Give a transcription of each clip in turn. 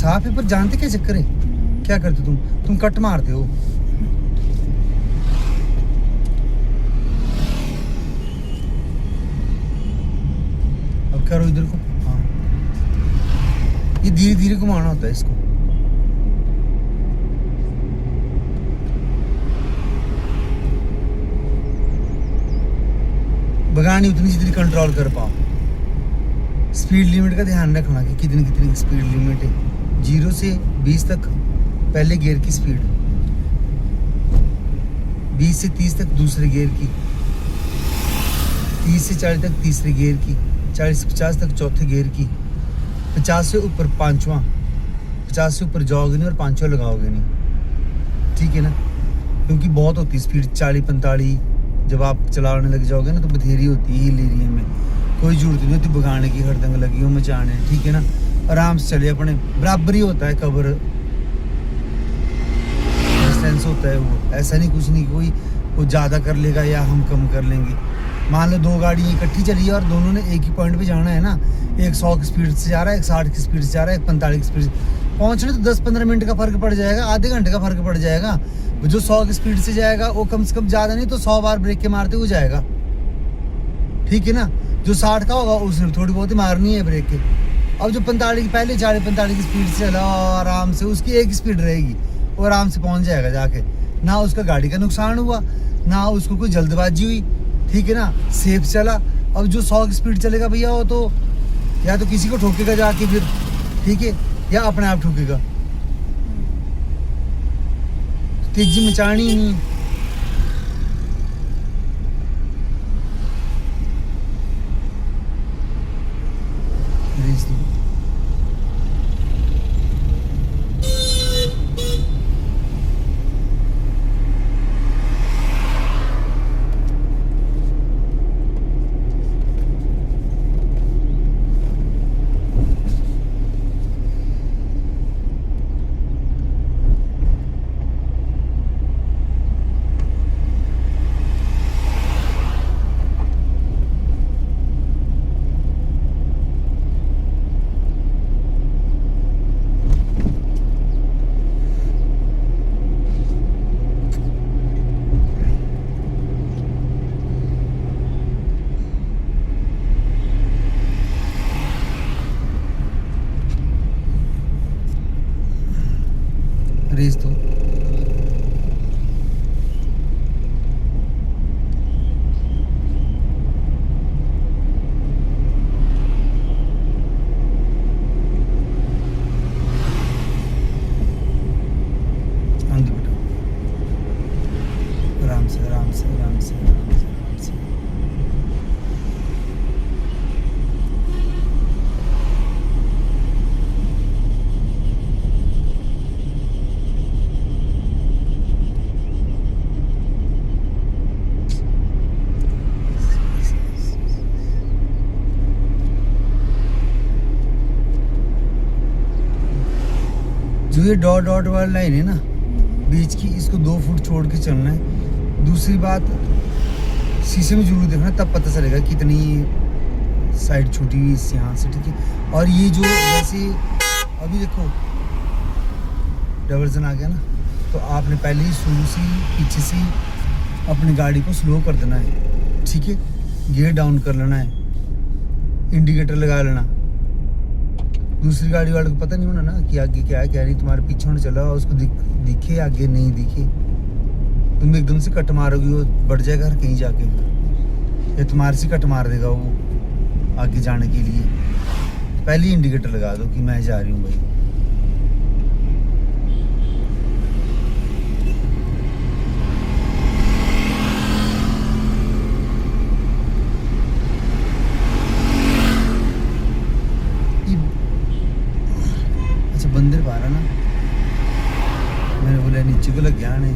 साफ है, पर जानते क्या चक्कर है, क्या करते तुम कट मारते हो। अब करो इधर को, हाँ ये धीरे धीरे घुमाना होता है इसको। भगानी उतनी जितनी कंट्रोल कर पाओ। स्पीड लिमिट का ध्यान रखना कि कितनी कितनी स्पीड लिमिट है। 0 से 20 तक पहले गियर की स्पीड, 20 से 30 तक दूसरे गियर की, 30 से 40 तक तीसरे गियर की, 40 से 50 तक चौथे गियर की, 50 से ऊपर पांचवा, 50 से ऊपर जाओगे नहीं और पांचवा लगाओगे नहीं, ठीक है ना, क्योंकि बहुत होती है स्पीड 40-45। जब आप चलाने लग जाओगे ना तो बथेरी होती है हिल एरिया में, कोई जरूरत नहीं होती भगाने की, हरदंग लगी हो मचाने, ठीक है ना। आराम से चले, अपने बराबर ही होता है कवर डिस्टेंस होता है वो, ऐसा नहीं कुछ नहीं कोई वो ज़्यादा कर लेगा या हम कम कर लेंगे। मान लो 2 गाड़ी इकट्ठी चली है और दोनों ने एक ही पॉइंट पे जाना है ना, एक 100 की स्पीड से जा रहा है, एक 60 की स्पीड से जा रहा है, एक 45 की स्पीड से, पहुँचने तो 10-15 मिनट का फ़र्क पड़ जाएगा, आधे घंटे का फ़र्क पड़ जाएगा। जो 100 की स्पीड से जाएगा वो कम से कम ज़्यादा नहीं तो 100 बार ब्रेक के मारते हुए जाएगा, ठीक है ना। जो 60 का होगा उसने थोड़ी बहुत ही मारनी है ब्रेक के। अब जो 45 पहले 40-45 की स्पीड से चला आराम से, उसकी एक स्पीड रहेगी, वो आराम से पहुंच जाएगा जाके, ना उसका गाड़ी का नुकसान हुआ ना उसको कोई जल्दबाजी हुई, ठीक है ना, सेफ चला। अब जो 100 की स्पीड चलेगा भैया वो तो या तो किसी को ठोकेगा जाके फिर, ठीक है, या अपने आप ठोकेगा। तेजी मचानी ही नहीं। रेस दो। आंधी बेटा, आराम से आराम से आराम से आराम से आराम से। जो ये डॉट डॉट वाली लाइन है ना बीच की, इसको 2 फुट छोड़ के चलना है। दूसरी बात, शीशे में जरूर देखना, तब पता चलेगा कितनी साइड छूटी हुई इससे, यहाँ से, ठीक है। और ये जो जैसे अभी देखो डाइवर्जन आ गया ना, तो आपने पहले ही शुरू से पीछे से अपनी गाड़ी को स्लो कर देना है, ठीक है, गियर डाउन कर लेना है, इंडिकेटर लगा लेना। दूसरी गाड़ी वाले को पता नहीं होना ना कि आगे क्या है क्या नहीं, तुम्हारे पीछे होने चला उसको दिखे आगे नहीं दिखे, तुम एकदम से कट मारोगे वो बढ़ जाएगा हर कहीं जाके, या तुम्हारे से कट मार देगा वो आगे जाने के लिए। पहले ही इंडिकेटर लगा दो कि मैं जा रही हूँ भाई। बंदर पा रहा ना, मैंने बोला नीचे को लग गया ने।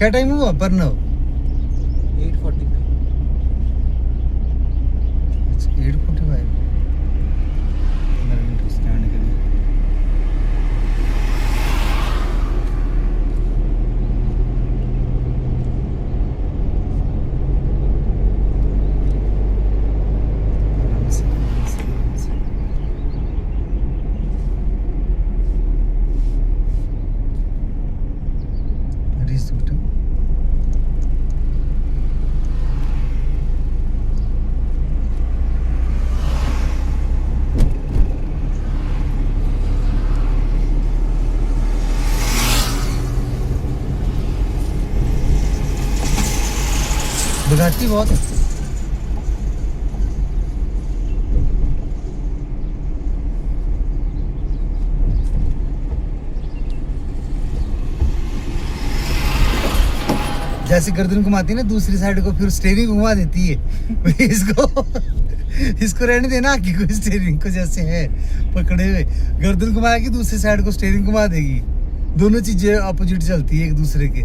क्या टाइम हुआ परनव? 8:45। अच्छा 8:45 मिनट उसके आने के लिए। आराम से, आराम से, आराम से। रीच बेटा। भगाती बहुत है। जैसे गर्दन घुमाती है ना दूसरी साइड को, फिर स्टेयरिंग घुमा देती है। इसको इसको रहने देना कि कोई स्टेयरिंग को जैसे है पकड़े हुए, गर्दन घुमाएगी दूसरी साइड को स्टेयरिंग घुमा देगी। दोनों चीजें अपोजिट चलती है एक दूसरे के।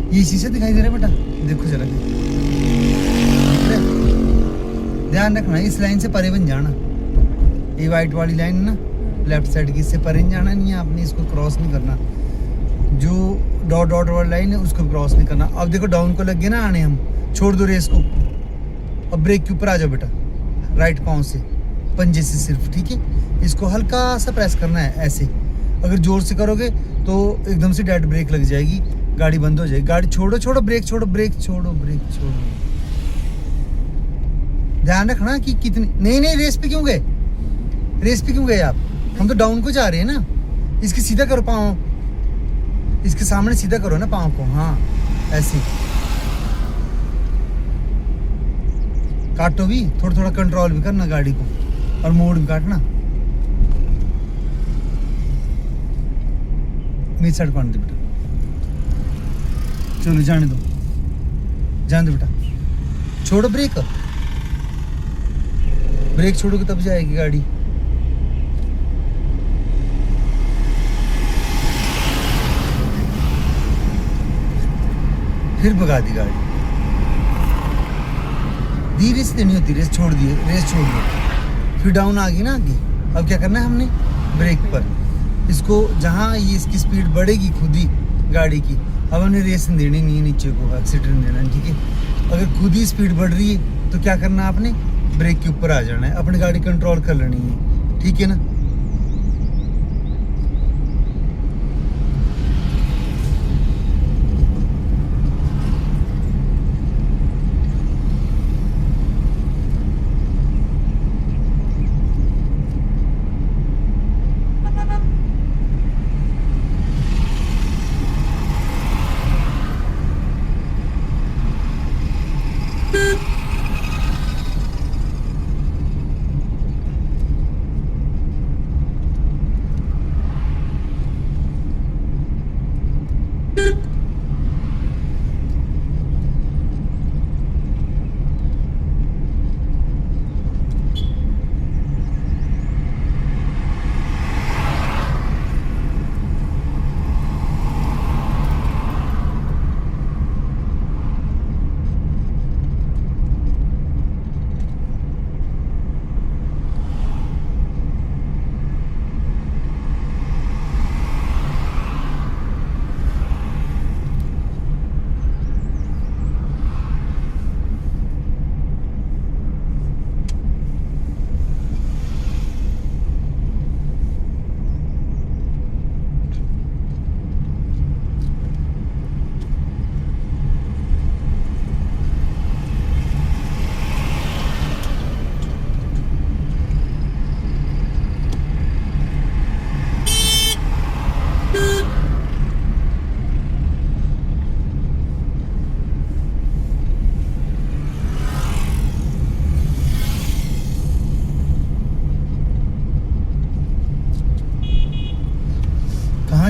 ये शीशे दिखाई दे रहे बेटा, देखो जरा, दिख रहे? ध्यान रखना इस लाइन से परे बन जाना। ये वाइट वाली लाइन ना लेफ्ट साइड की, इससे परे नहीं जाना, नहीं है आपने इसको क्रॉस नहीं करना। जो डॉट डॉट वाली लाइन है उसको क्रॉस नहीं करना। अब देखो डाउन को लग गए ना आने, हम छोड़ दो रेस को। अब ब्रेक के ऊपर आ जाओ बेटा, राइट पाँव से, पंजे से सिर्फ, ठीक है। इसको हल्का सा प्रेस करना है ऐसे। अगर जोर से करोगे तो एकदम से डेड ब्रेक लग जाएगी, गाड़ी बंद हो जाएगी। गाड़ी छोड़ो, छोड़ो ब्रेक, छोड़ो ब्रेक, छोड़ो ब्रेक, छोड़ो। ध्यान रखना कि कितनी, नहीं नहीं रेस पे क्यों गए, रेस पे क्यों गए आप? हम तो डाउन को जा रहे हैं ना। इसकी सीधा करो पाँव, इसके सामने सीधा करो ना पाँव को, हाँ ऐसे। काटो भी, थोड़ा थोड़ा कंट्रोल भी करना गाड़ी को, और मोड़ भी काटना। मेरी साइड कौन दे बेटा, चलो जाने दो, जाने दो बेटा। छोड़ो ब्रेक, ब्रेक छोड़ोगे तब जाएगी गाड़ी। फिर भगा दी गाड़ी। धीरे से देनी होती, रेस छोड़ दिए, रेस छोड़ दी, फिर डाउन आ गई ना आगे। अब क्या करना है हमने, ब्रेक पर इसको, जहाँ ये इसकी स्पीड बढ़ेगी खुद ही गाड़ी की, अब हमने रेस देनी नहीं है नीचे को, एक्सीडेंट देना है, ठीक है। अगर खुद ही स्पीड बढ़ रही है तो क्या करना है आपने, ब्रेक के ऊपर आ जाना है, अपनी गाड़ी कंट्रोल कर लेनी है, ठीक है ना।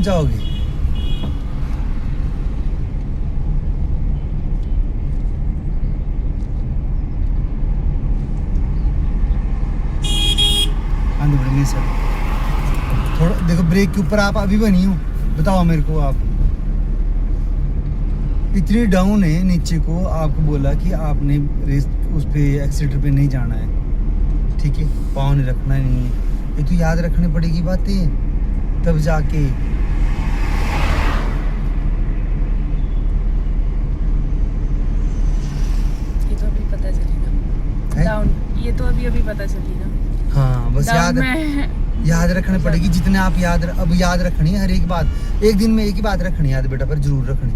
जाओगे? आंधी बढ़ेंगे सर, थोड़ा देखो ब्रेक के ऊपर आप अभी बनी हो, बताओ मेरे को आप इतनी डाउन है नीचे को, आपको बोला कि आपने रेस उस पे एक्सीटर पे नहीं जाना है, ठीक है, पाँव नहीं रखना नहीं है, ये तो याद रखनी पड़ेगी बातें तब जाके। ये तो अभी पता चलेगा है? डाउन, ये तो अभी अभी पता चलेगा। हाँ बस डाउन में याद रखनी पड़ेगी, जितने आप अब याद रखनी है हर एक बात, एक दिन में एक ही बात रखनी है याद बेटा, पर जरूर रखनी।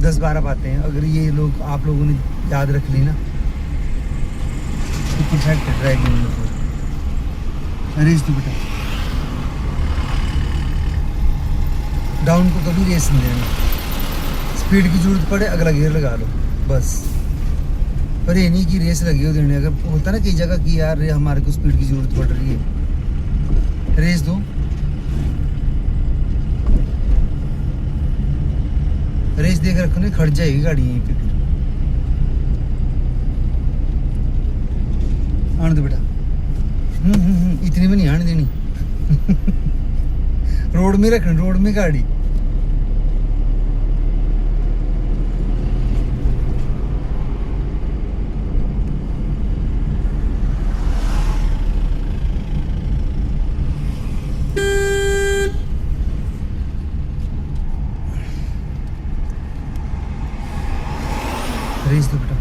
10-12 बातें हैं, अगर ये लोग आप लोगों ने याद रख ली ना तो परफेक्ट है ड्राइविंग में। रेस तो बेटा डाउन को कभी रेस नहीं देना, स्पीड की जरूरत पड़े अगला गियर लगा लो बस, पर ये नहीं कि रेस लगी हो देने। अगर होता ना कई जगह कि यार हमारे को स्पीड की जरूरत पड़ रही है, रेस दो, रेस देख रखो नहीं खड़ जाएगी गाड़ी यहीं पे फिर। आने दो बेटा, इतनी भी नहीं आने देनी रोड में रखनी, रोड में गाड़ी। रेस दो बेटा,